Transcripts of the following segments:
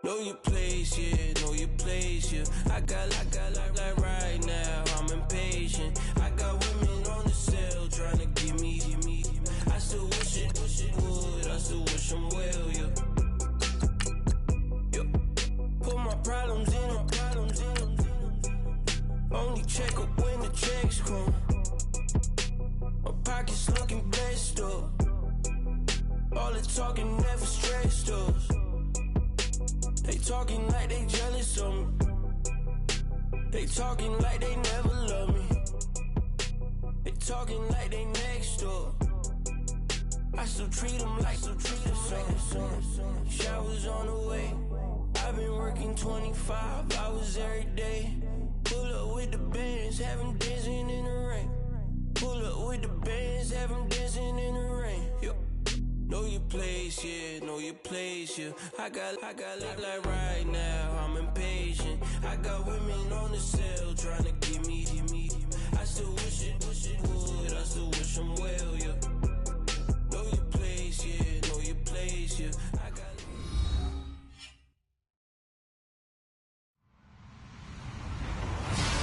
Know your place, yeah, know your place, yeah. I got like right now, I'm impatient. I got women on the cell trying to give me. I still wish it would, I still wish I'm well, yeah. Put my problems in. Only check up when the checks come. My pockets looking blessed up. All the talking never stressed us. They talking like they jealous of me. They talking like they never love me. They talking like they next door. I still treat them like son. Showers on the way. I've been working 25 hours every day. Pull up with the bands, have them dancing in the rain. Pull up with the bands, have them dancing in the rain. Yo. Know your place, yeah, know your place, yeah. I got look like right now, I'm impatient. I got women on the cell trying to give me. I still wish it would, I still wish I'm well, yeah. Know your place, yeah, know your place, yeah. I got.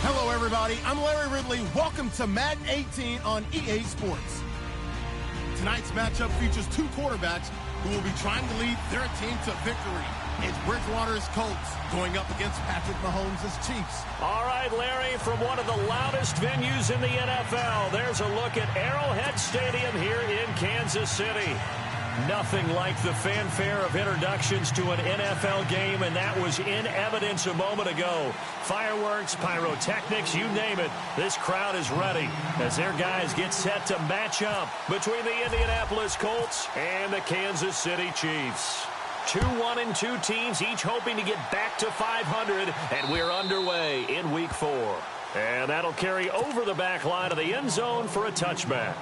Hello, everybody. I'm Larry Ridley. Welcome to Madden 18 on EA Sports. Tonight's matchup features two quarterbacks who will be trying to lead their team to victory. It's Bridgewater's Colts going up against Patrick Mahomes' Chiefs. All right, Larry, from one of the loudest venues in the NFL, there's a look at Arrowhead Stadium here in Kansas City. Nothing like the fanfare of introductions to an NFL game, and that was in evidence a moment ago. Fireworks, pyrotechnics, you name it. This crowd is ready as their guys get set to match up between the Indianapolis Colts and the Kansas City Chiefs. 2-1-2 teams, each hoping to get back to 500, and we're underway in Week 4. And that'll carry over the back line of the end zone for a touchback.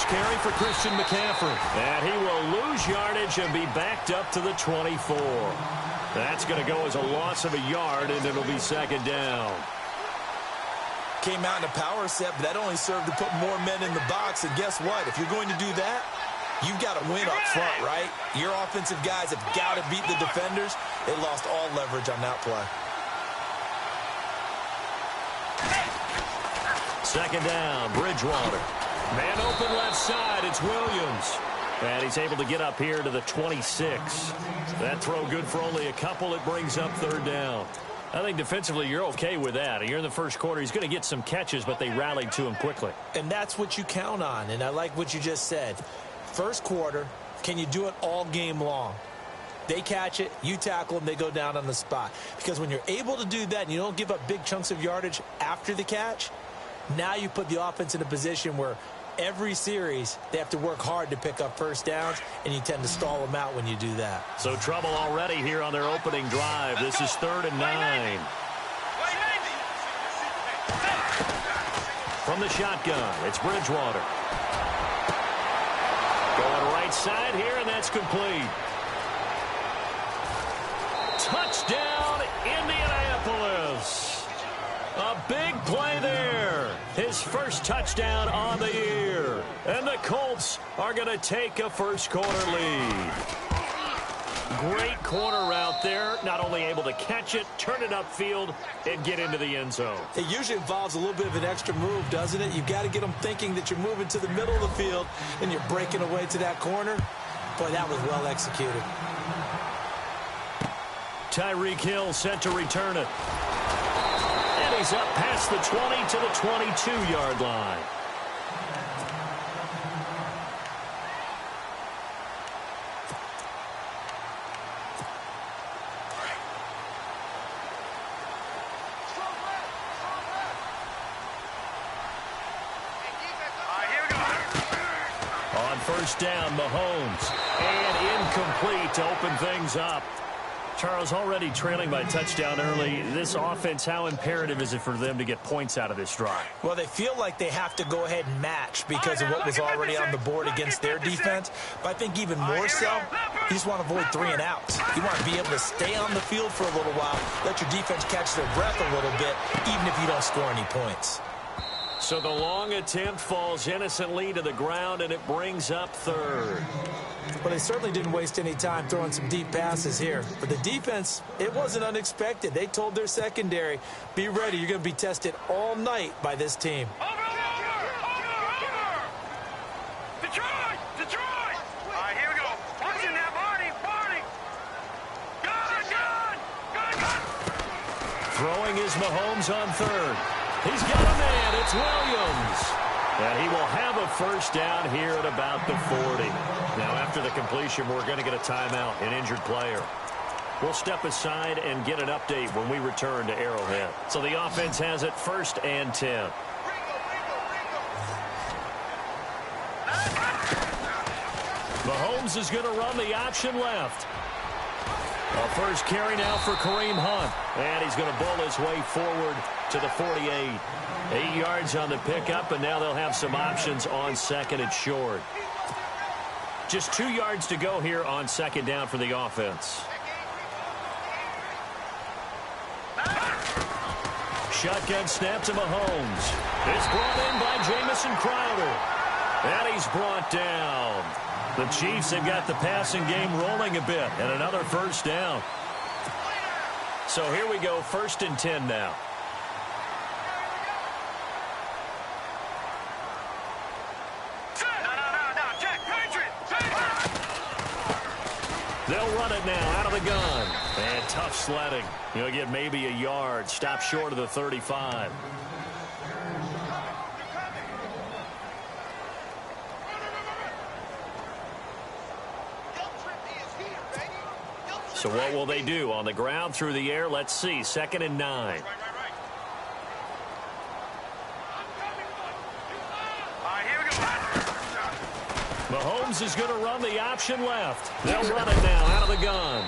Carry for Christian McCaffrey. And he will lose yardage and be backed up to the 24. That's going to go as a loss of a yard, and it'll be second down. Came out in a power set, but that only served to put more men in the box. And guess what? If you're going to do that, you've got to win up front, right? Your offensive guys have got to beat the defenders. They lost all leverage on that play. Second down, Bridgewater. Man open left side, it's Williams. And he's able to get up here to the 26. That throw good for only a couple. It brings up third down. I think defensively you're okay with that. You're in the first quarter. He's going to get some catches, but they rallied to him quickly. And that's what you count on, and I like what you just said. First quarter, can you do it all game long? They catch it, you tackle them, they go down on the spot. Because when you're able to do that and you don't give up big chunks of yardage after the catch, now you put the offense in a position where every series, they have to work hard to pick up first downs, and you tend to stall them out when you do that. So trouble already here on their opening drive. This is 3rd and 9. From the shotgun, it's Bridgewater. Going right side here, and that's complete. Touchdown, Indianapolis. A big play there. His first touchdown on the year. And the Colts are going to take a first quarter lead. Great corner route there. Not only able to catch it, turn it upfield, and get into the end zone. It usually involves a little bit of an extra move, doesn't it? You've got to get them thinking that you're moving to the middle of the field and you're breaking away to that corner. Boy, that was well executed. Tyreek Hill set to return it. And he's up past the 20 to the 22-yard line. On first down, Mahomes. And incomplete to open things up. Charles, already trailing by touchdown early. This offense, how imperative is it for them to get points out of this drive? Well, they feel like they have to go ahead and match because of what was already on the board against their defense. But I think even more so, you just want to avoid 3 and outs. You want to be able to stay on the field for a little while, let your defense catch their breath a little bit, even if you don't score any points. So the long attempt falls innocently to the ground, and it brings up 3rd. Well, they certainly didn't waste any time throwing some deep passes here. But the defense, it wasn't unexpected. They told their secondary, be ready. You're going to be tested all night by this team. Over! Detroit! All right, here we go. Watching that, Barney! Gun! Throwing is Mahomes on 3rd. He's got a man. It's Williams. And he will have a first down here at about the 40. Now, after the completion, we're going to get a timeout, an injured player. We'll step aside and get an update when we return to Arrowhead. So the offense has it 1st and 10. Mahomes is going to run the option left. A first carry now for Kareem Hunt. And he's going to bowl his way forward to the 48. 8 yards on the pickup, and now they'll have some options on 2nd and short. Just 2 yards to go here on 2nd down for the offense. Shotgun snap to Mahomes. It's brought in by Jamison Crowder. And he's brought down. The Chiefs have got the passing game rolling a bit, and another first down. So here we go, 1st and 10 now. They'll run it now out of the gun. And tough sledding. He'll get maybe a yard. Stop short of the 35. So what will they do? On the ground, through the air? Let's see. 2nd and 9. Mahomes is going to run the option left. They'll run it now out of the gun.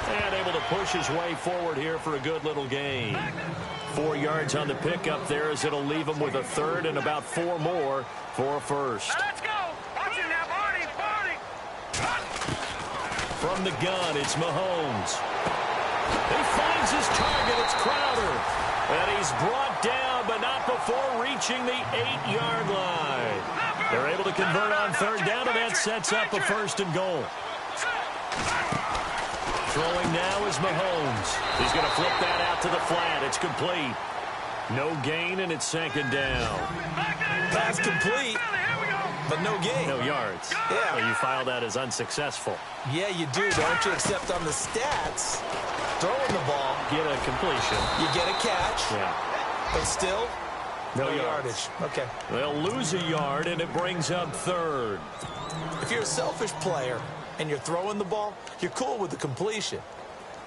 And able to push his way forward here for a good little gain. 4 yards on the pickup there as it'll leave him with a 3rd and about 4 more for a first. Let's go. Watching that, Barney. From the gun, it's Mahomes. He finds his target. It's Crowder. And he's brought down, but not before reaching the 8-yard line. They're able to convert on 3rd down, and that sets up a 1st and goal. Throwing now is Mahomes. He's going to flip that out to the flat. It's complete. No gain, and it's 2nd down. Pass complete, but no gain. No yards. Yeah. So you file that as unsuccessful. Yeah, you do, don't you? Except on the stats, throwing the ball, Get a completion. you get a catch, Yeah. but still, No no yards. yardage. Okay. They'll lose a yard, and it brings up 3rd. If you're a selfish player and you're throwing the ball, you're cool with the completion.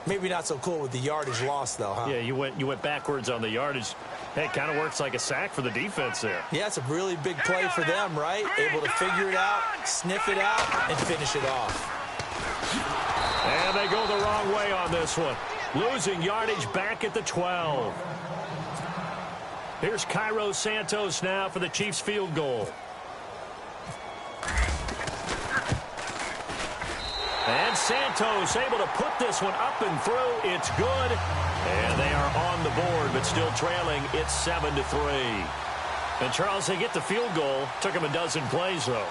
Maybe not so cool with the yardage loss, though, huh? Yeah, you went backwards on the yardage. Hey, it kind of works like a sack for the defense there. Yeah, it's a really big play for them, right? Able to figure it out, sniff it out, and finish it off. And they go the wrong way on this one. Losing yardage back at the 12. Here's Cairo Santos now for the Chiefs field goal. And Santos able to put this one up and through. It's good. And they are on the board, but still trailing. It's 7-3. And Charles, they get the field goal. Took them a dozen plays, though.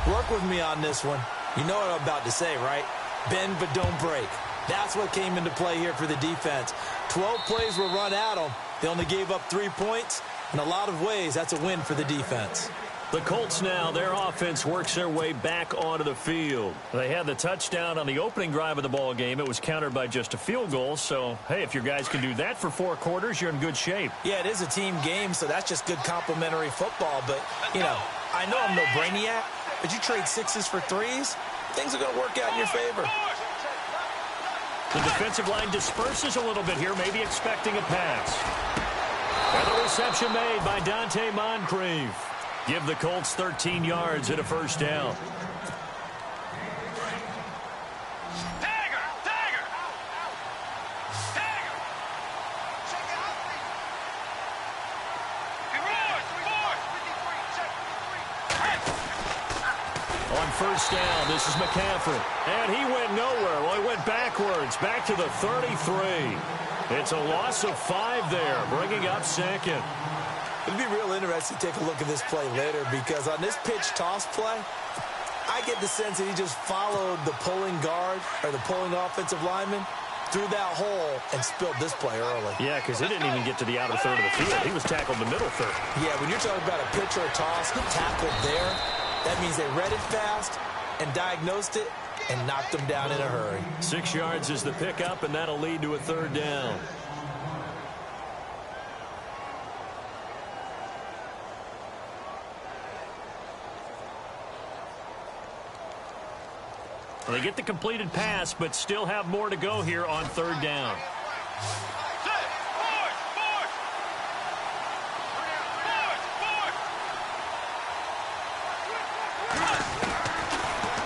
Work with me on this one. You know what I'm about to say, right? Bend but don't break. That's what came into play here for the defense. 12 plays were run at them. They only gave up 3 points. In a lot of ways, that's a win for the defense. The Colts now, their offense works their way back onto the field. They had the touchdown on the opening drive of the ball game. It was countered by just a field goal. So, hey, if your guys can do that for 4 quarters, you're in good shape. Yeah, it is a team game, so that's just good complimentary football. But, you know, I know I'm no brainiac, but you trade 6s for 3s, things are going to work out in your favor. The defensive line disperses a little bit here, maybe expecting a pass. And the reception made by Dante Moncrief. Give the Colts 13 yards and a first down. On first down, this is McCaffrey. And he went nowhere. Well, he went backwards, back to the 33. It's a loss of 5 there, bringing up second. It'd be real interesting to take a look at this play later, because on this pitch toss play, I get the sense that he just followed the pulling guard or the pulling offensive lineman through that hole and spilled this play early. Yeah, because it didn't even get to the outer third of the field. He was tackled in the middle third. Yeah, when you're talking about a pitch or a toss tackled there, that means they read it fast and diagnosed it and knocked him down in a hurry. 6 yards is the pickup, and that'll lead to a third down. They get the completed pass, but still have more to go here on third down.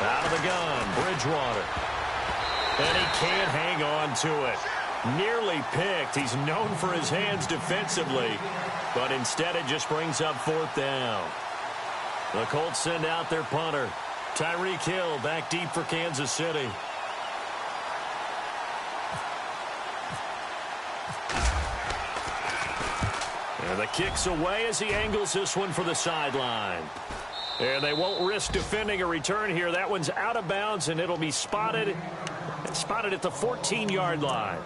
Out of the gun, Bridgewater. And he can't hang on to it. Nearly picked. He's known for his hands defensively, but instead it just brings up fourth down. The Colts send out their punter. Tyreek Hill back deep for Kansas City. And the kick's away as he angles this one for the sideline. And they won't risk defending a return here. That one's out of bounds, and it'll be spotted at the 14-yard line.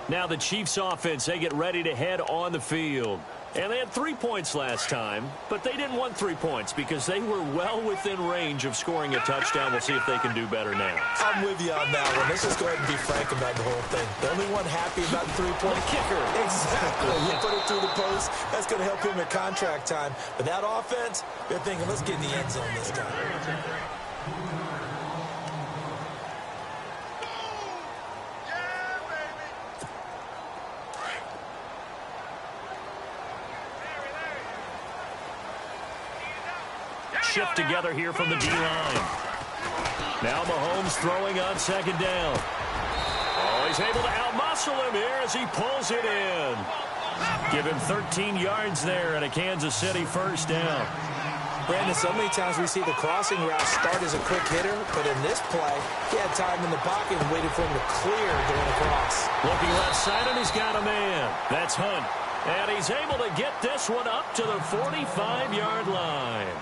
Now the Chiefs offense, they get ready to head on the field. And they had 3 points last time, but they didn't want 3 points because they were well within range of scoring a touchdown. We'll see if they can do better now. I'm with you on that one. Let's just go ahead and be frank about the whole thing. The only one happy about the 3-point kicker. Exactly. You put it through the post. That's going to help him at contract time. But that offense, they're thinking, let's get in the end zone this time. Shift together here from the D-line. Now Mahomes throwing on second down. Oh, he's able to outmuscle him here as he pulls it in. Give him 13 yards there and a Kansas City first down. Brandon, so many times we see the crossing route start as a quick hitter, but in this play, he had time in the pocket and waited for him to clear going across. Looking left side, and he's got a man. That's Hunt. And he's able to get this one up to the 45-yard line.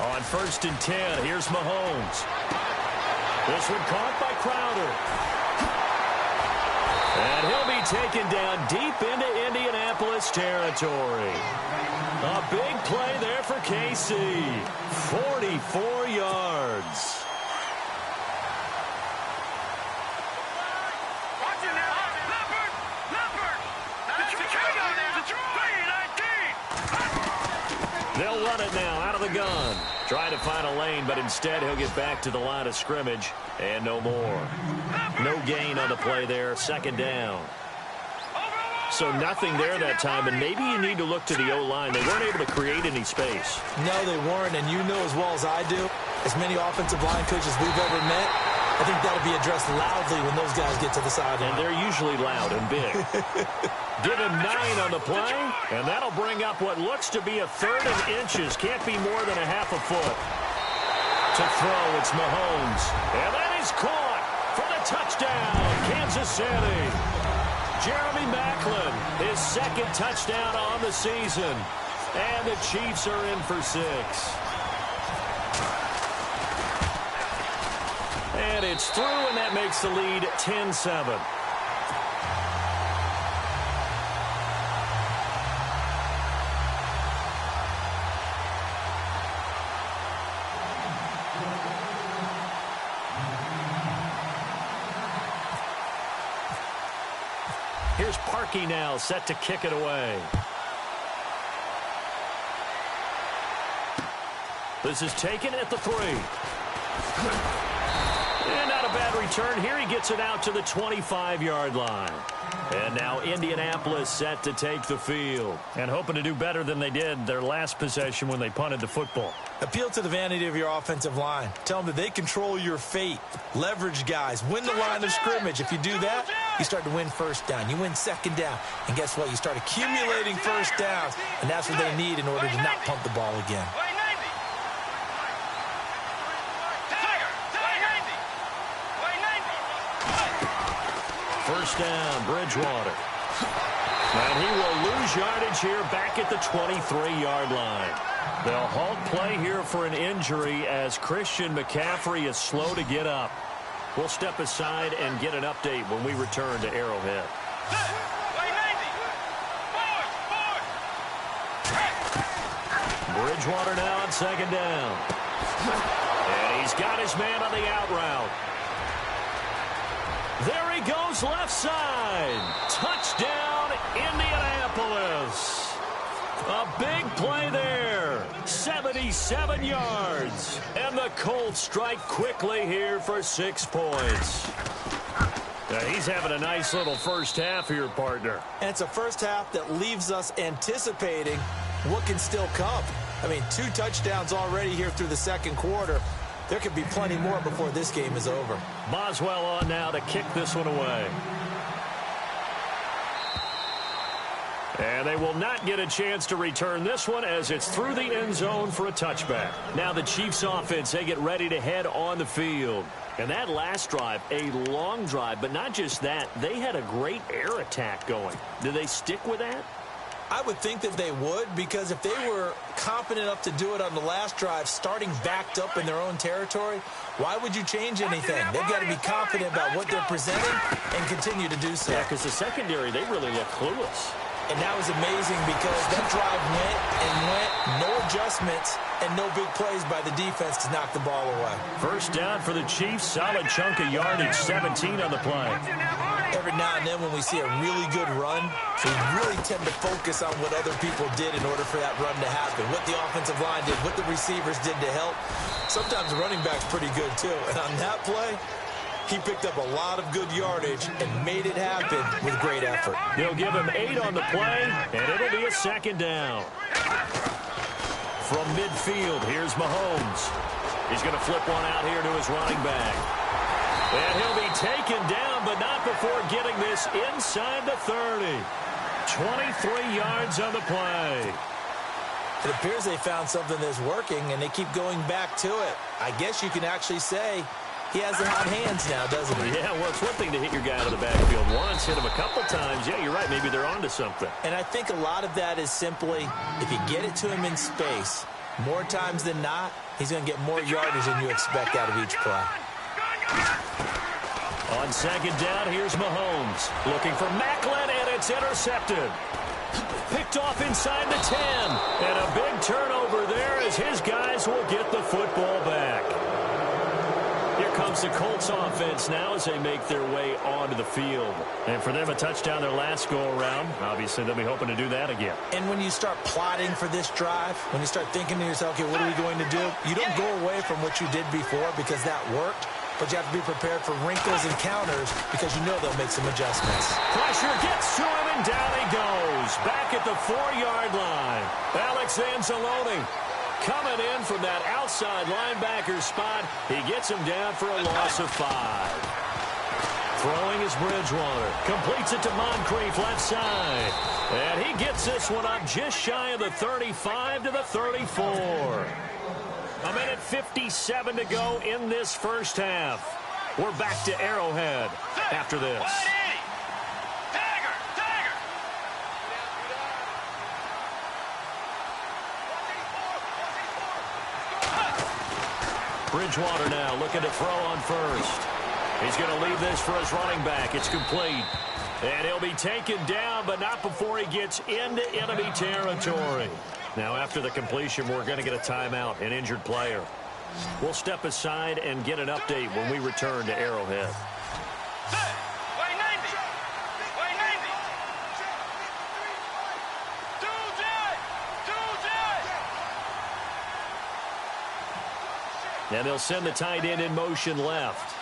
On first and 10, here's Mahomes. This one caught by Crowder. And he'll be taken down deep into Indianapolis territory. A big play there for KC. 44 yards. They'll run it now out of the gun. Trying to find a lane, but instead he'll get back to the line of scrimmage. And no more. No gain on the play there. Second down. So nothing there that time, and maybe you need to look to the O-line. They weren't able to create any space. No, they weren't, and you know as well as I do, as many offensive line coaches we've ever met, I think that'll be addressed loudly when those guys get to the sideline. And they're usually loud and big. Give him 9 on the play, and that'll bring up what looks to be a third and inches. Can't be more than a half a foot. To throw, it's Mahomes. And that is caught for the touchdown, Kansas City. Jeremy Maclin, his second touchdown on the season. And the Chiefs are in for 6. And it's through, and that makes the lead 10-7. Here's Parkey now, set to kick it away. This is taken at the 3. And out of a bad return here. He gets it out to the 25-yard line. And now Indianapolis set to take the field. And hoping to do better than they did their last possession when they punted the football. Appeal to the vanity of your offensive line. Tell them that they control your fate. Leverage guys. Win the line of scrimmage. If you do that, you start to win first down. You win second down. And guess what? You start accumulating first downs. And that's what they need in order to not punt the ball again. First down, Bridgewater. And he will lose yardage here back at the 23-yard line. They'll halt play here for an injury as Christian McCaffrey is slow to get up. We'll step aside and get an update when we return to Arrowhead. Bridgewater now on second down. And he's got his man on the out route. There he goes left side. Touchdown, Indianapolis. A big play there. 77 yards. And the Colts strike quickly here for 6 points. He's having a nice little first half here, partner. And it's a first half that leaves us anticipating what can still come. I mean, 2 touchdowns already here through the second quarter. There could be plenty more before this game is over. Boswell on now to kick this one away. And they will not get a chance to return this one as it's through the end zone for a touchback. Now the Chiefs offense, they get ready to head on the field. And that last drive, a long drive, but not just that, they had a great air attack going. Do they stick with that? I would think that they would, because if they were confident enough to do it on the last drive, starting backed up in their own territory, why would you change anything? They've got to be confident about what they're presenting and continue to do so. Yeah, because the secondary, they really look clueless. And that was amazing because that drive went and went, no adjustments, and no big plays by the defense to knock the ball away. First down for the Chiefs, solid chunk of yardage, 17 on the play. Every now and then when we see a really good run, we really tend to focus on what other people did in order for that run to happen, what the offensive line did, what the receivers did to help. Sometimes the running back's pretty good too, and on that play, he picked up a lot of good yardage and made it happen with great effort. They'll give him 8 on the play, and it'll be a second down. From midfield, here's Mahomes. He's going to flip one out here to his running back. And he'll be taken down, but not before getting this inside the 30. 23 yards on the play. It appears they found something that's working, and they keep going back to it. I guess you can actually say he has the hot hands now, doesn't he? Yeah, well, it's one thing to hit your guy out of the backfield once, hit him a couple times. Yeah, you're right. Maybe they're onto something. And I think a lot of that is simply, if you get it to him in space, more times than not, he's going to get more yardage than you expect out of each play. On second down, here's Mahomes. Looking for Macklin, and it's intercepted. Picked off inside the 10. And a big turnover there as his guys will get the football back. Here comes the Colts offense now as they make their way onto the field. And for them, a touchdown their last go-around. Obviously, they'll be hoping to do that again. And when you start plotting for this drive, when you start thinking to yourself, okay, what are we going to do? You don't go away from what you did before because that worked, but you have to be prepared for wrinkles and counters because you know they'll make some adjustments. Pressure gets to him, and down he goes. Back at the 4-yard line. Alex Anzalone coming in from that outside linebacker spot. He gets him down for a loss of 5. Throwing is Bridgewater. Completes it to Moncrief left side. And he gets this one up just shy of the 35 to the 34. A minute 57 to go in this first half. We're back to Arrowhead after this. Bridgewater now looking to throw on first. He's going to leave this for his running back. It's complete. And he'll be taken down, but not before he gets into enemy territory. Now, after the completion, we're going to get a timeout, an injured player. We'll step aside and get an update when we return to Arrowhead. And they'll send the tight end in motion left.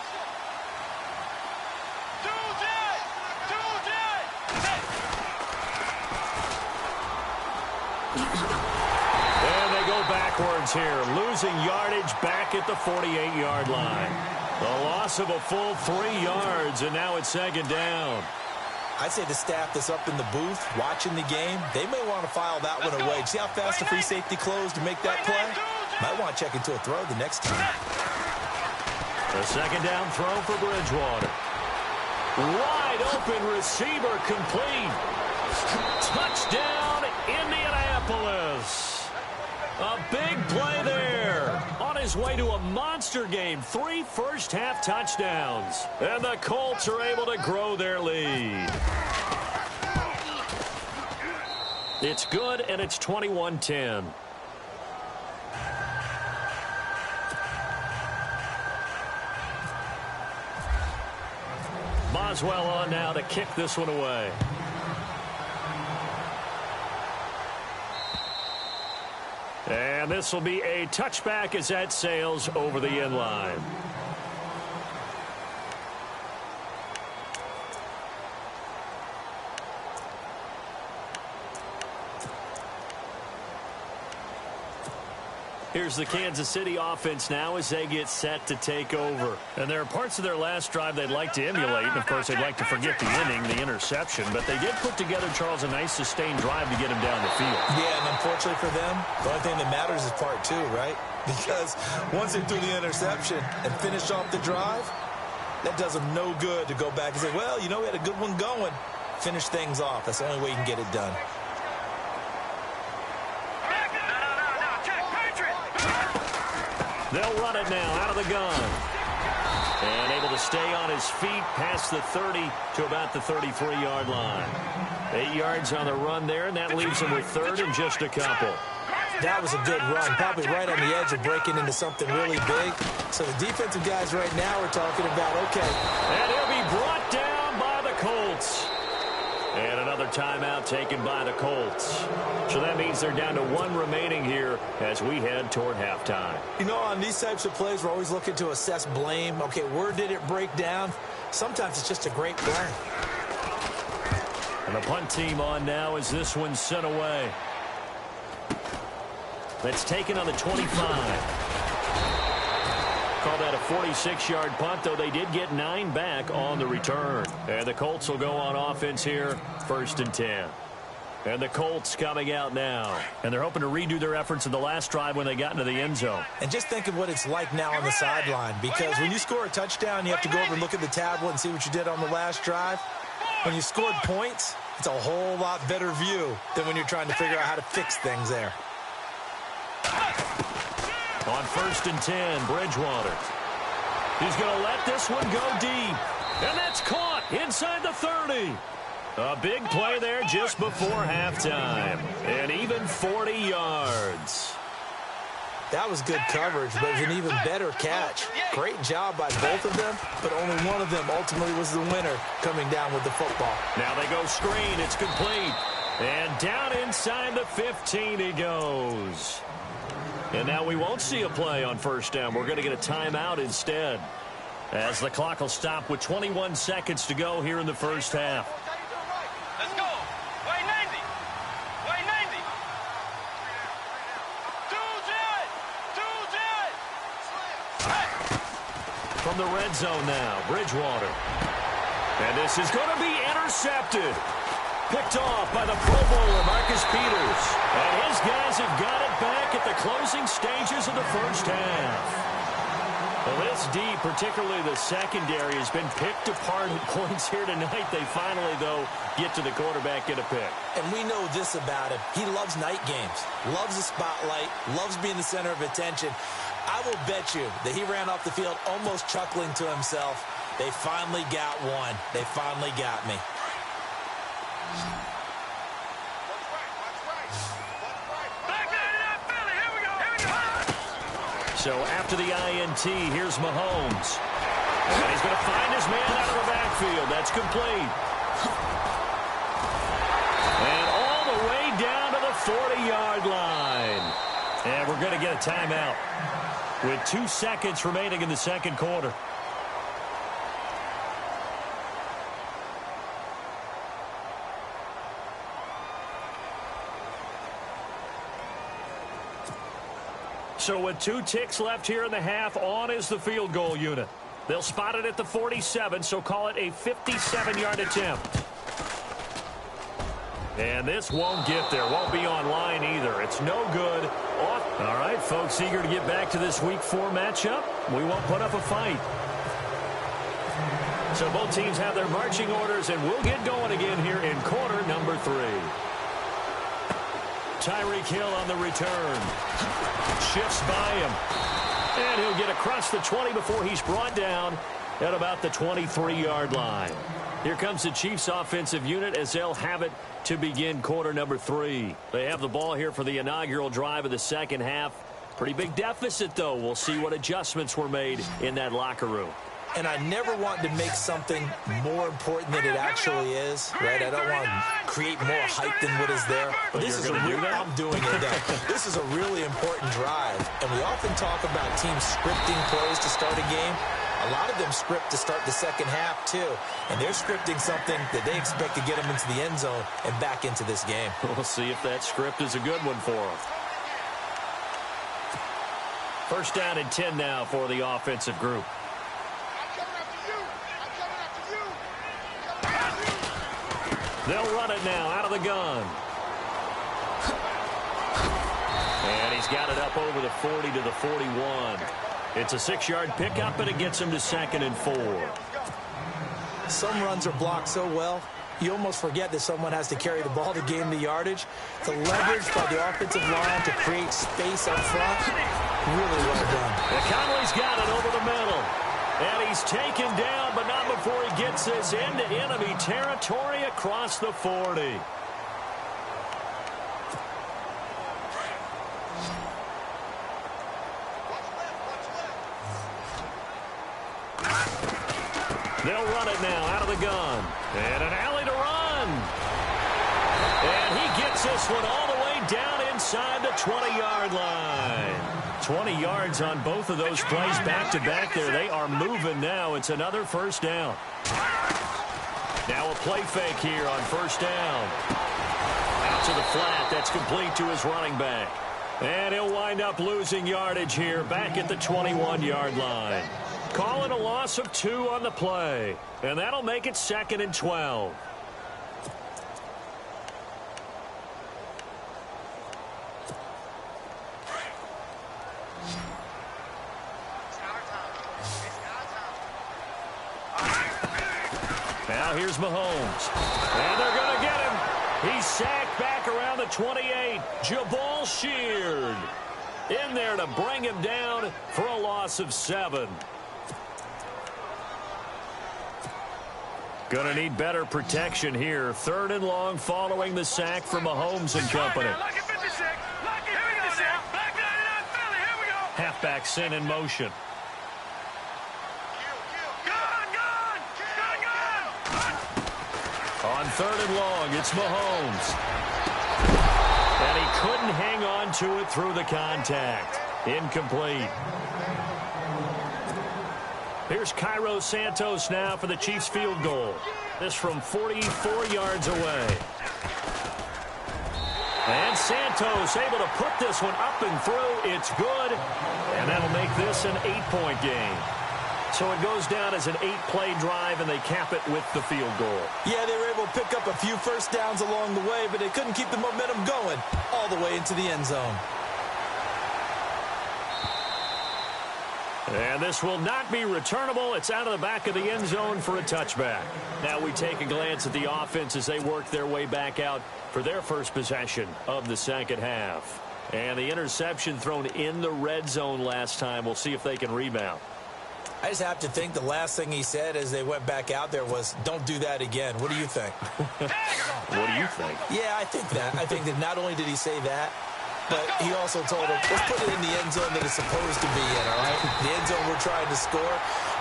And they go backwards here, losing yardage back at the 48-yard line. The loss of a full 3 yards, and now it's second down. I'd say the staff that's up in the booth watching the game, they may want to file that one away. See how fast the free safety closed to make that play? Might want to check into a throw the next time. The second down throw for Bridgewater. Wide open receiver complete. Touchdown, Indianapolis. A big play there. On his way to a monster game. 3 first-half touchdowns. And the Colts are able to grow their lead. It's good, and it's 21-10. Boswell on now to kick this one away. And this will be a touchback as that sails over the end line. Here's the Kansas City offense now as they get set to take over. And there are parts of their last drive they'd like to emulate. And, of course, they'd like to forget the inning, the interception. But they did put together, Charles, a nice sustained drive to get him down the field. Yeah, and unfortunately for them, the only thing that matters is part 2, right? Because once they threw the interception and finished off the drive, that does them no good to go back and say, well, you know, we had a good one going. Finish things off. That's the only way you can get it done. They'll run it now out of the gun. And able to stay on his feet past the 30 to about the 33-yard line. 8 yards on the run there, and that leaves him with third and just a couple. That was a good run, probably right on the edge of breaking into something really big. So the defensive guys right now are talking about, okay. And he'll be brought down by the Colts. And another timeout taken by the Colts. So that means they're down to 1 remaining here as we head toward halftime. You know, on these types of plays, we're always looking to assess blame. Okay, where did it break down? Sometimes it's just a great play. And the punt team on now as this one's sent away. That's taken on the 25. Call that a 46-yard punt, though they did get 9 back on the return. And the Colts will go on offense here, 1st and 10. And the Colts coming out now. And they're hoping to redo their efforts in the last drive when they got into the end zone. And just think of what it's like now on the sideline. Because when you score a touchdown, you have to go over and look at the tablet and see what you did on the last drive. When you scored points, it's a whole lot better view than when you're trying to figure out how to fix things there. On 1st and 10, Bridgewater. He's going to let this one go deep. And that's caught inside the 30. A big play there just before halftime. And even 40 yards. That was good coverage, but it was an even better catch. Great job by both of them, but only one of them ultimately was the winner coming down with the football. Now they go screen. It's complete. And down inside the 15 he goes. And now we won't see a play on 1st down. We're going to get a timeout instead. As the clock will stop with 21 seconds to go here in the first half. Let's go. Way 90. Way 90. From the red zone now, Bridgewater. And this is going to be intercepted. Picked off by the Pro Bowler, Marcus Peters. And his guys have got it back at the closing stages of the first half. Well, this D, particularly the secondary, has been picked apart at points here tonight. They finally, though, get to the quarterback, get a pick. And we know this about him. He loves night games, loves the spotlight, loves being the center of attention. I will bet you that he ran off the field almost chuckling to himself. They finally got one. They finally got me. So after the INT, here's Mahomes. And he's going to find his man out of the backfield. That's complete. And all the way down to the 40-yard line. And we're going to get a timeout with 2 seconds remaining in the second quarter. So with 2 ticks left here in the half, on is the field goal unit. They'll spot it at the 47, so call it a 57-yard attempt. And this won't get there. Won't be on line either. It's no good. Off. All right, folks, eager to get back to this Week 4 matchup. We won't put up a fight. So both teams have their marching orders, and we'll get going again here in quarter number 3. Tyreek Hill on the return. Shifts by him. And he'll get across the 20 before he's brought down at about the 23-yard line. Here comes the Chiefs offensive unit as they'll have it to begin quarter number 3. They have the ball here for the inaugural drive of the second half. Pretty big deficit, though. We'll see what adjustments were made in that locker room. And I never want to make something more important than it actually is, right? I don't want to create more hype than what is there. But this is a real, I'm doing it now. This is a really important drive. And we often talk about teams scripting plays to start a game. A lot of them script to start the second half, too. And they're scripting something that they expect to get them into the end zone and back into this game. We'll see if that script is a good one for them. First down and 10 now for the offensive group. They'll run it now out of the gun. And he's got it up over the 40 to the 41. It's a 6-yard pickup, and it gets him to 2nd and 4. Some runs are blocked so well, you almost forget that someone has to carry the ball to gain the yardage. The leverage by the offensive line to create space up front, really well done. And Conley's got it over the middle. And he's taken down, but not before he gets this into enemy territory across the 40. They'll run it now out of the gun. And an alley to run. And he gets this one all the way down inside the 20-yard line. 20 yards on both of those plays back-to-back there. They are moving now. It's another first down. Now a play fake here on first down. Out to the flat. That's complete to his running back. And he'll wind up losing yardage here back at the 21-yard line. Call it a loss of 2 on the play. And that'll make it 2nd and 12. Now here's Mahomes. And they're going to get him. He's sacked back around the 28. Jabal Sheard in there to bring him down for a loss of 7. Going to need better protection here. 3rd and long following the sack from Mahomes and company. Halfback sent in motion. On 3rd and long, it's Mahomes. And he couldn't hang on to it through the contact. Incomplete. Here's Cairo Santos now for the Chiefs field goal. This from 44 yards away. And Santos able to put this one up and through. It's good. And that'll make this an 8-point game. So it goes down as an 8-play drive, and they cap it with the field goal. Yeah, they were able to pick up a few first downs along the way, but they couldn't keep the momentum going all the way into the end zone. And this will not be returnable. It's out of the back of the end zone for a touchback. Now we take a glance at the offense as they work their way back out for their first possession of the second half. And the interception thrown in the red zone last time. We'll see if they can rebound. I just have to think the last thing he said as they went back out there was, don't do that again. What do you think? What do you think? Yeah, I think that. I think that not only did he say that, but he also told him, let's put it in the end zone that it's supposed to be in, all right? The end zone we're trying to score.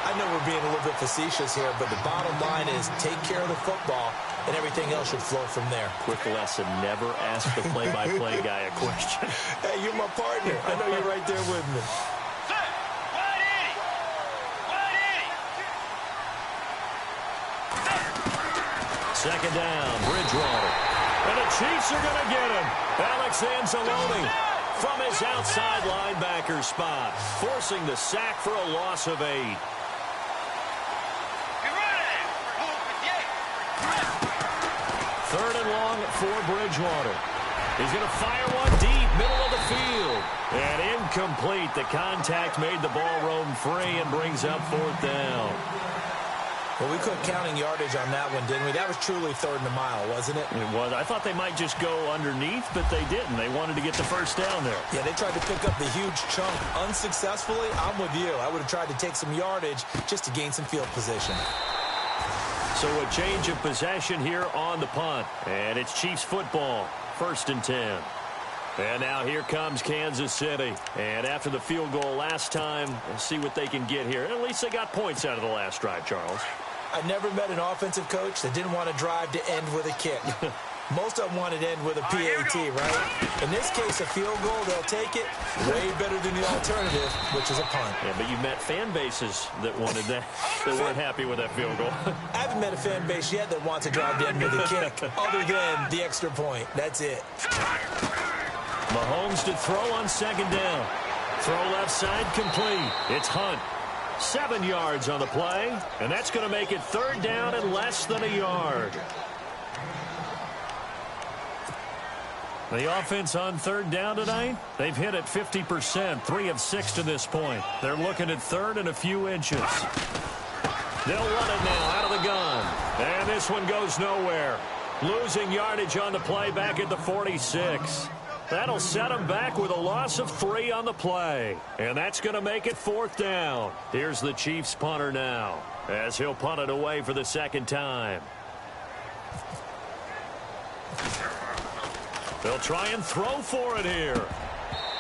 I know we're being a little bit facetious here, but the bottom line is take care of the football, and everything else should flow from there. Quick lesson, never ask the play-by-play guy a question. Hey, you're my partner. I know you're right there with me. Second down, Bridgewater. And the Chiefs are going to get him. Alex Anzalone from his outside linebacker spot, forcing the sack for a loss of 8. Third and long for Bridgewater. He's going to fire one deep, middle of the field. And incomplete. The contact made the ball roam free and brings up 4th down. Well, we quit counting yardage on that one, didn't we? That was truly 3rd and a mile, wasn't it? It was. I thought they might just go underneath, but they didn't. They wanted to get the first down there. Yeah, they tried to pick up the huge chunk unsuccessfully. I'm with you. I would have tried to take some yardage just to gain some field position. So a change of possession here on the punt. And it's Chiefs football. 1st and 10. And now here comes Kansas City. And after the field goal last time, we'll see what they can get here. At least they got points out of the last drive, Charles. I never met an offensive coach that didn't want to drive to end with a kick. Most of them wanted to end with a PAT, right? In this case, a field goal, they'll take it. Way better than the alternative, which is a punt. Yeah, but you met fan bases that wanted that. They weren't happy with that field goal. I haven't met a fan base yet that wants to drive to end with a kick, other than the extra point. That's it. Mahomes to throw on 2nd down. Throw left side complete. It's Hunt. 7 yards on the play, and that's going to make it 3rd down and less than a yard. The offense on 3rd down tonight, they've hit it 50%, 3 of 6 to this point. They're looking at 3rd and a few inches. They'll run it now out of the gun. And this one goes nowhere. Losing yardage on the play back at the 46. That'll set them back with a loss of 3 on the play. And that's going to make it 4th down. Here's the Chiefs punter now, as he'll punt it away for the 2nd time. They'll try and throw for it here.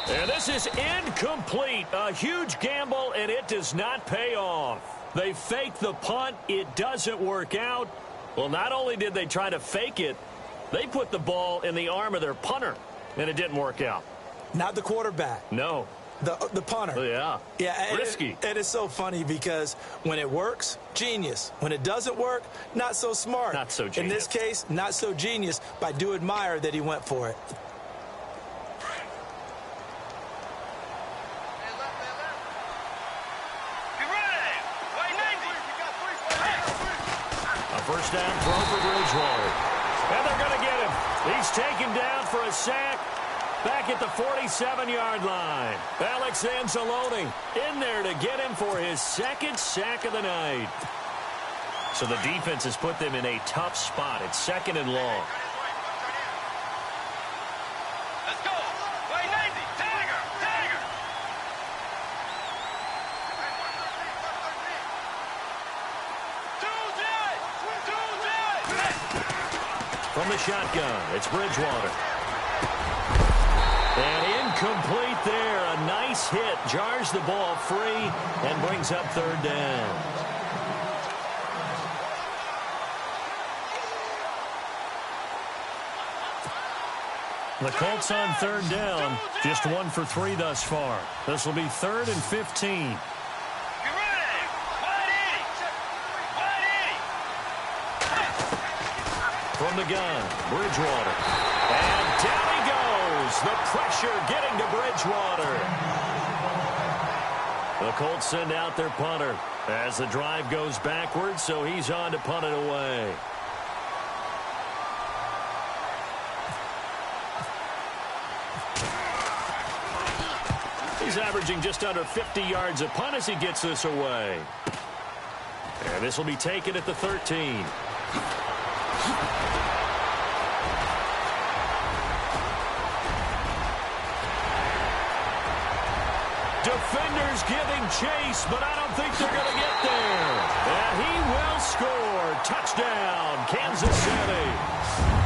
And this is incomplete. A huge gamble, and it does not pay off. They fake the punt. It doesn't work out. Well, not only did they try to fake it, they put the ball in the arm of their punter, and it didn't work out. Not the quarterback. No. The punter. Yeah. Yeah. Risky. It is so funny because when it works, genius. When it doesn't work, not so smart. Not so genius. In this case, not so genius, but I do admire that he went for it. A first down throw for Bridgewater. And they're going to get him. He's taken down for a sack. Back at the 47-yard line. Alex Anzalone in there to get him for his 2nd sack of the night. So the defense has put them in a tough spot. It's 2nd and long. Let's go. Play Nancy. Tiger. Tiger. From the shotgun, it's Bridgewater. And incomplete there. A nice hit. Jars the ball free and brings up 3rd down. The Colts on 3rd down. Just 1 for 3 thus far. This will be 3rd and 15. From the gun, Bridgewater. And down he goes. The pressure getting to Bridgewater. The Colts send out their punter as the drive goes backwards, so he's on to punt it away. He's averaging just under 50 yards a punt as he gets this away. And this will be taken at the 13. Defenders giving chase, but I don't think they're going to get there. And he will score. Touchdown, Kansas City.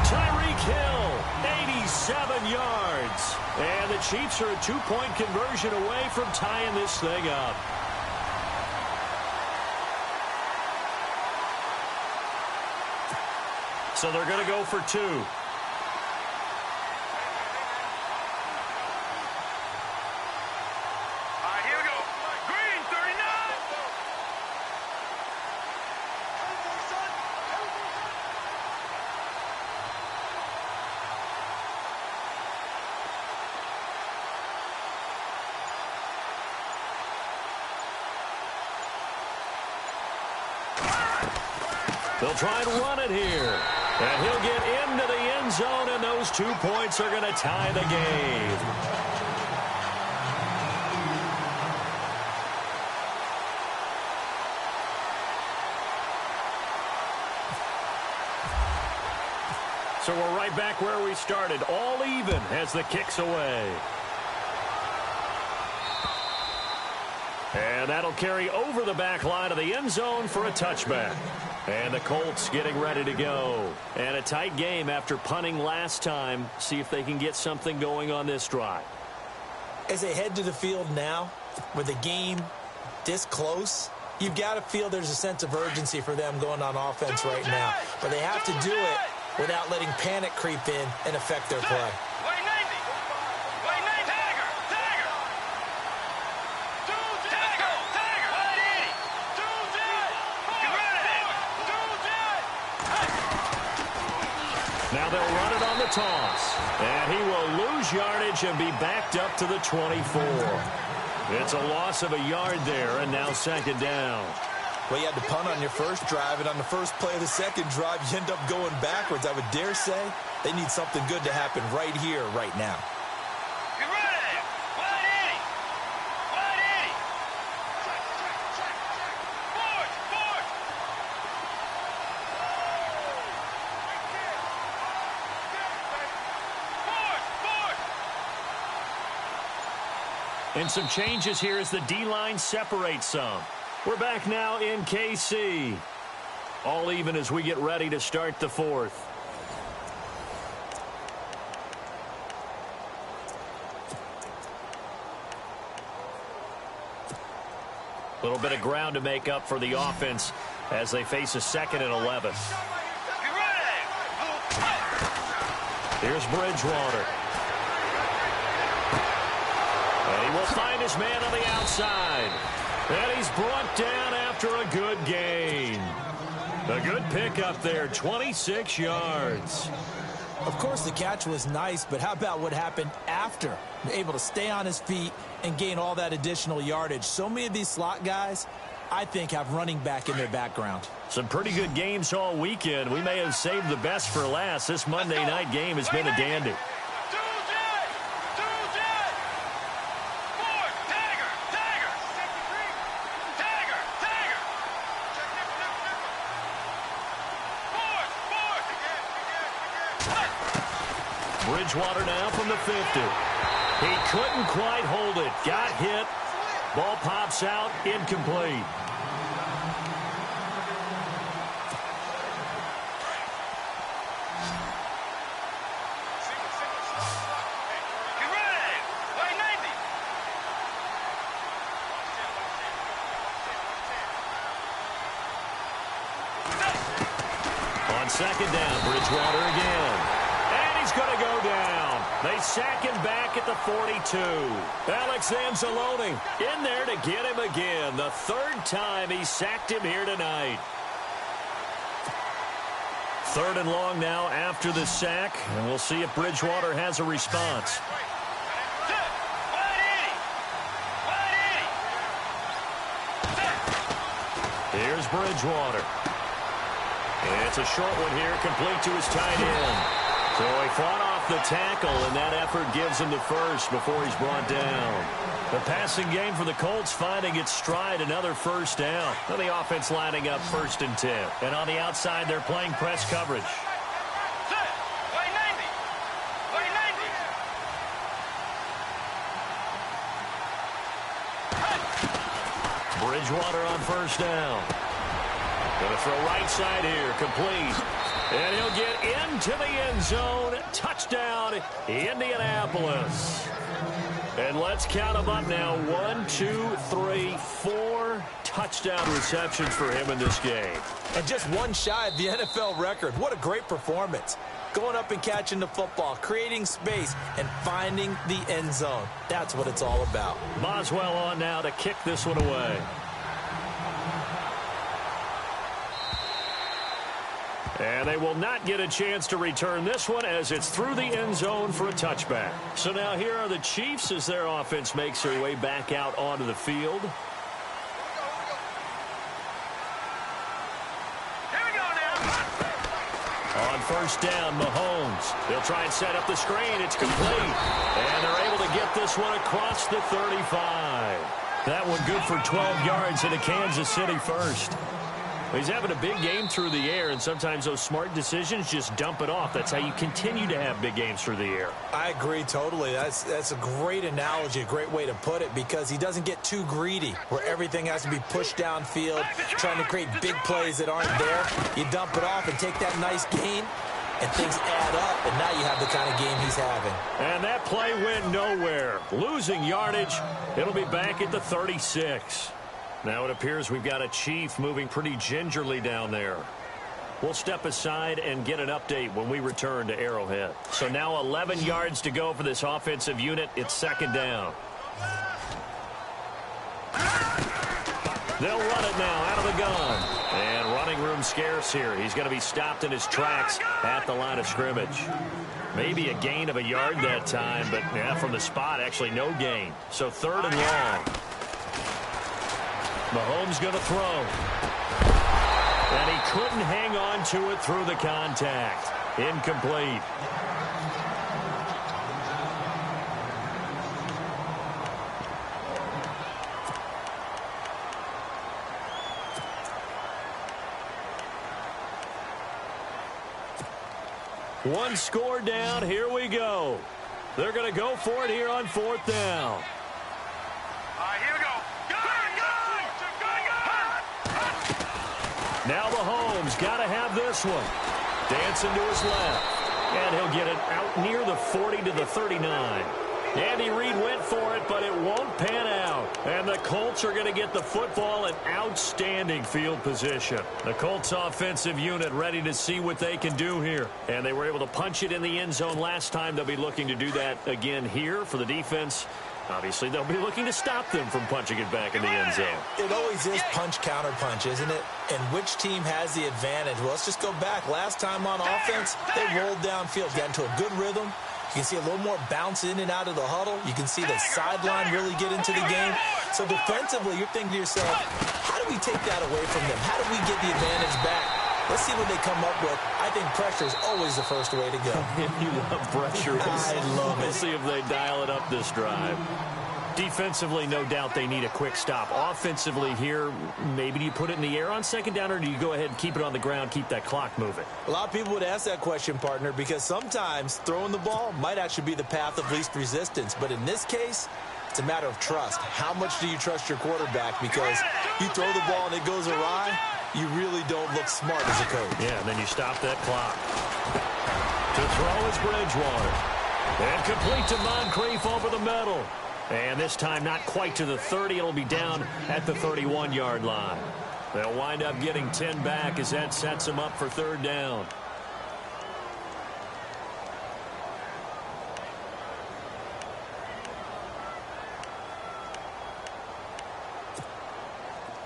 Tyreek Hill, 87 yards. And the Chiefs are a 2-point conversion away from tying this thing up. So they're going to go for 2. They'll try and run it here. And he'll get into the end zone, and those 2 points are going to tie the game. So we're right back where we started, all even as the kick's away. And that'll carry over the back line of the end zone for a touchback. And the Colts getting ready to go. And a tight game after punting last time. See if they can get something going on this drive. As they head to the field now, with the game this close, you've got to feel there's a sense of urgency for them going on offense right now. But they have to do it without letting panic creep in and affect their play. Now they'll run it on the toss. And he will lose yardage and be backed up to the 24. It's a loss of a yard there, and now second down. Well, you had to punt on your first drive, and on the first play of the second drive, you end up going backwards. I would dare say they need something good to happen right here, right now. And some changes here as the D-line separates some. We're back now in KC. All even as we get ready to start the fourth. A little bit of ground to make up for the offense as they face a 2nd and 11. Here's Bridgewater. And he will find his man on the outside. And he's brought down after a good gain. A good pickup there, 26 yards. Of course, the catch was nice, but how about what happened after? Able to stay on his feet and gain all that additional yardage. So many of these slot guys, I think, have running back in their background. Some pretty good games all weekend. We may have saved the best for last. This Monday night game has been a dandy. Bridgewater now from the 50. He couldn't quite hold it. Got hit. Ball pops out. Incomplete. On second down, Bridgewater again. He's going to go down. They sack him back at the 42. Alex Anzalone in there to get him again. The 3rd time he sacked him here tonight. 3rd and long now after the sack. And we'll see if Bridgewater has a response. Here's Bridgewater. And it's a short one here, complete to his tight end. So he fought off the tackle, and that effort gives him the first before he's brought down. The passing game for the Colts finding its stride, another first down. And the offense lining up 1st and 10. And on the outside, they're playing press coverage. Bridgewater on 1st down. Going to throw right side here, complete. And he'll get into the end zone. Touchdown, Indianapolis. And let's count them up now. 1, 2, 3, 4 touchdown receptions for him in this game. And just one shy of the NFL record. What a great performance. Going up and catching the football, creating space, and finding the end zone. That's what it's all about. Boswell on now to kick this one away. And they will not get a chance to return this one as it's through the end zone for a touchback. So now here are the Chiefs as their offense makes their way back out onto the field. Here we go now. first down, Mahomes. They'll try and set up the screen. It's complete. And they're able to get this one across the 35. That one good for 12 yards into Kansas City first. He's having a big game through the air, and sometimes those smart decisions just dump it off. That's how you continue to have big games through the air. I agree totally. That's a great analogy, a great way to put it, because he doesn't get too greedy where everything has to be pushed downfield, trying to create big plays that aren't there. You dump it off and take that nice gain, and things add up, and now you have the kind of game he's having. And that play went nowhere. Losing yardage. It'll be back at the 36. Now it appears we've got a Chief moving pretty gingerly down there. We'll step aside and get an update when we return to Arrowhead. So now 11 yards to go for this offensive unit. It's second down. They'll run it now out of the gun. And running room scarce here. He's going to be stopped in his tracks at the line of scrimmage. Maybe a gain of a yard that time, but yeah, from the spot, actually no gain. So third and long. Mahomes going to throw. And he couldn't hang on to it through the contact. Incomplete. One score down. Here we go. They're going to go for it here on fourth down. Here we go. Now Mahomes got to have this one. Dancing to his left. And he'll get it out near the 40 to the 39. Andy Reid went for it, but it won't pan out. And the Colts are going to get the football in outstanding field position. The Colts offensive unit ready to see what they can do here. And they were able to punch it in the end zone last time. They'll be looking to do that again here for the defense. Obviously, they'll be looking to stop them from punching it back in the end zone. It always is punch-counter-punch, isn't it? And which team has the advantage? Well, let's just go back. Last time on offense, they rolled downfield, got into a good rhythm. You can see a little more bounce in and out of the huddle. You can see the sideline really get into the game. So defensively, you're thinking to yourself, how do we take that away from them? How do we get the advantage back? Let's see what they come up with. I think pressure is always the first way to go. You love pressure. I love it. We'll see if they dial it up this drive. Defensively, no doubt they need a quick stop. Offensively here, maybe do you put it in the air on second down, or do you go ahead and keep it on the ground, keep that clock moving? A lot of people would ask that question, partner, because sometimes throwing the ball might actually be the path of least resistance. But in this case, it's a matter of trust. How much do you trust your quarterback? Because you throw the ball and it goes awry, you really don't look smart as a coach. Yeah, and then you stop that clock. To throw is Bridgewater. And complete to Moncrief over the middle. And this time not quite to the 30. It'll be down at the 31-yard line. They'll wind up getting 10 back as that sets them up for third down.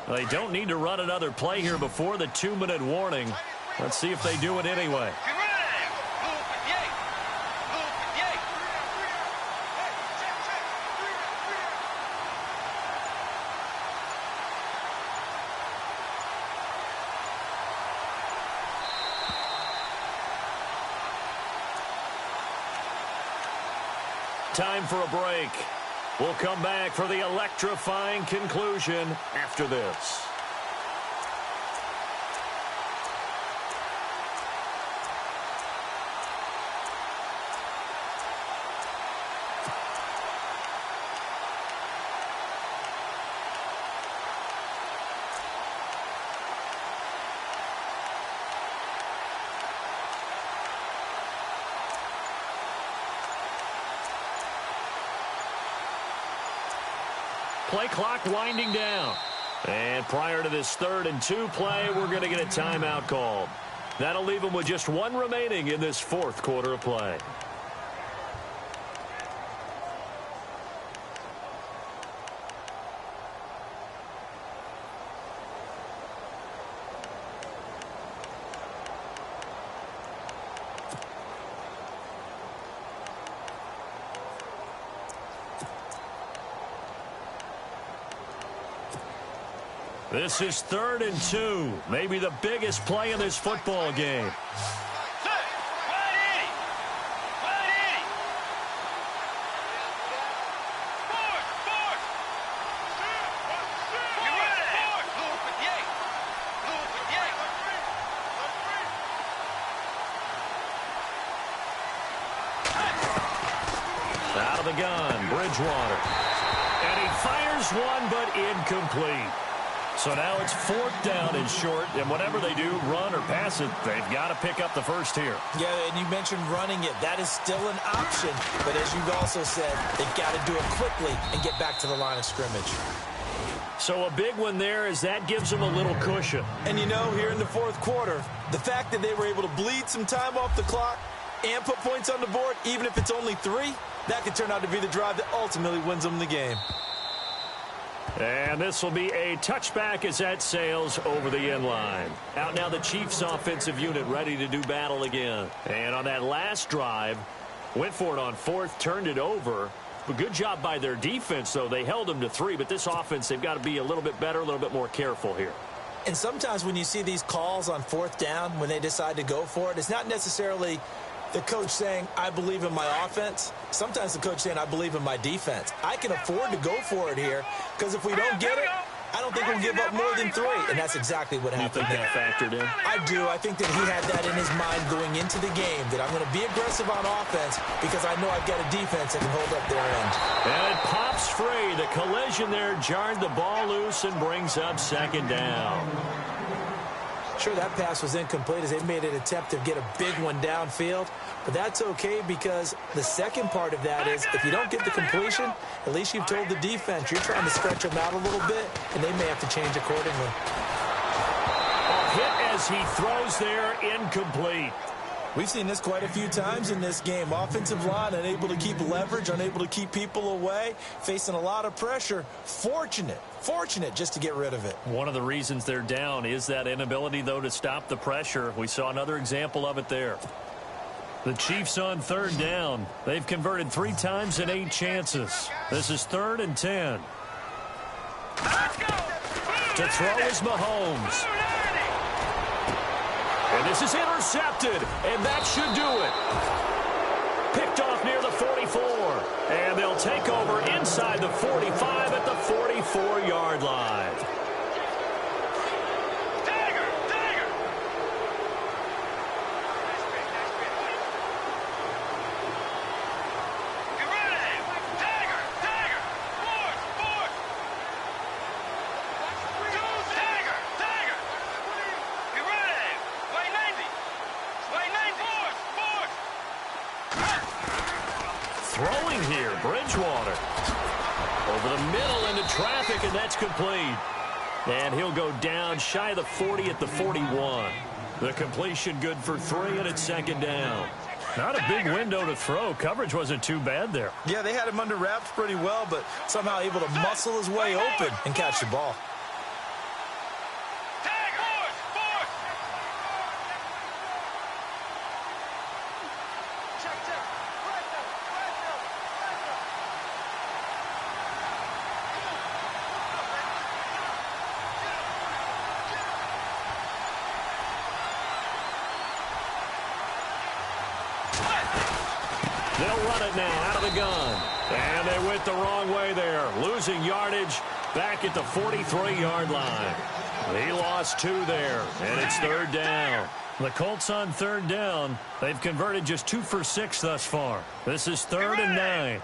They don't need to run another play here before the 2-minute warning. Let's see if they do it anyway. Time for a break. We'll come back for the electrifying conclusion after this. Play clock winding down. And prior to this 3rd and 2 play, we're going to get a timeout called. That'll leave them with just one remaining in this 4th quarter of play. This is 3rd and 2. Maybe the biggest play in this football game. of the gun, Bridgewater. And he fires one, but incomplete. So now it's 4th down and short, and whatever they do, run or pass it, they've got to pick up the first here. Yeah, and you mentioned running it. That is still an option, but as you've also said, they've got to do it quickly and get back to the line of scrimmage. So a big one there as that gives them a little cushion. And you know, here in the 4th quarter, the fact that they were able to bleed some time off the clock and put points on the board, even if it's only 3, that could turn out to be the drive that ultimately wins them the game. And this will be a touchback as that sails over the end line. Out now the Chiefs offensive unit ready to do battle again. And on that last drive, went for it on 4th, turned it over. But good job by their defense, though. They held them to 3, but this offense, they've got to be a little bit better, a little bit more careful here. And sometimes when you see these calls on 4th down, when they decide to go for it, it's not necessarily the coach saying, I believe in my offense. Sometimes the coach saying, I believe in my defense. I can afford to go for it here because if we don't get it, I don't think we'll give up more than 3. And that's exactly what happened there. You think that factored in? I do. I think that he had that in his mind going into the game, that I'm going to be aggressive on offense because I know I've got a defense that can hold up their end. And it pops free. The collision there jarred the ball loose and brings up 2nd down. Sure, that pass was incomplete as they made an attempt to get a big one downfield. But that's okay because the second part of that is if you don't get the completion, at least you've told the defense you're trying to stretch them out a little bit, and they may have to change accordingly. A hit as he throws there, incomplete. We've seen this quite a few times in this game. Offensive line unable to keep leverage, unable to keep people away, facing a lot of pressure. Fortunate just to get rid of it. One of the reasons they're down is that inability, though, to stop the pressure. We saw another example of it there. The Chiefs on 3rd down. They've converted 3 times in 8 chances. This is 3rd and 10. To throw is Mahomes. And this is intercepted, and that should do it. Picked off near the 44, and they'll take over inside the 45 at the 44-yard line. Throwing here, Bridgewater. Over the middle into traffic, and that's complete. And he'll go down shy of the 40 at the 41. The completion good for 3, and it's 2nd down. Not a big window to throw. Coverage wasn't too bad there. Yeah, they had him under wraps pretty well, but somehow able to muscle his way open and catch the ball. They'll run it now out of the gun. And they went the wrong way there. Losing yardage back at the 43-yard line. He lost 2 there, and it's 3rd down. The Colts on 3rd down. They've converted just 2 for 6 thus far. This is 3rd and 9.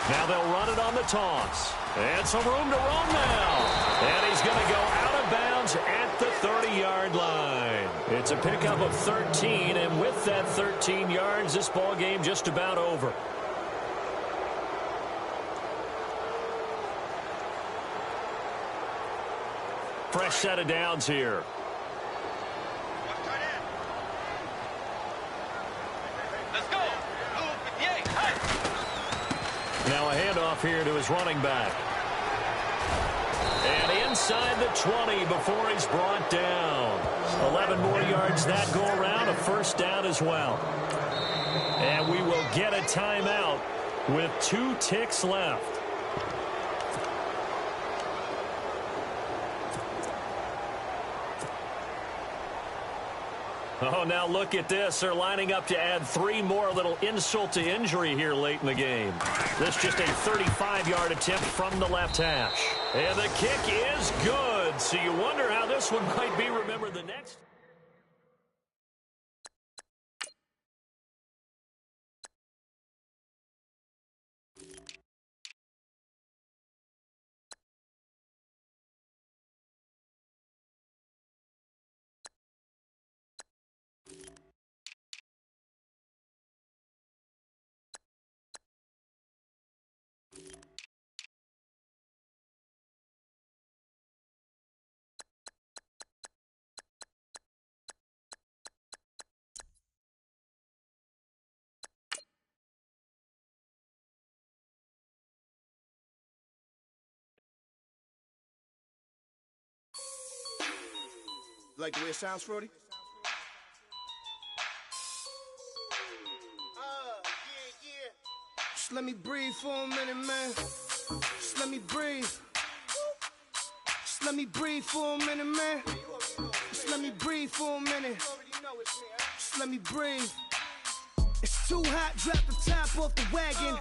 Now they'll run it on the toss. And some room to roam now. And he's going to go out of bounds at the 30-yard line. It's a pickup of 13, and with that 13 yards, this ball game just about over. Fresh set of downs here. Now a handoff here to his running back. And inside the 20 before he's brought down. 11 more yards that go around, a 1st down as well. And we will get a timeout with 2 ticks left. Oh, now look at this. They're lining up to add 3 more, a little insult to injury here late in the game. This just a 35-yard attempt from the left hash. And the kick is good. So you wonder how this one might be remembered the next. Like the way it sounds, Frody? Just let me breathe for a minute, man. Just let me breathe. Just let me breathe for a minute, man. Just let me breathe for a minute. Just let me breathe. It's too hot, drop the top off the wagon.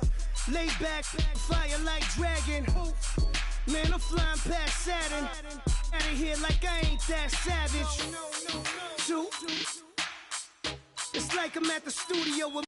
Lay back, fire like dragon. Man, I'm flying past Saturn. Out of here like I ain't that savage. It's like I'm at the studio with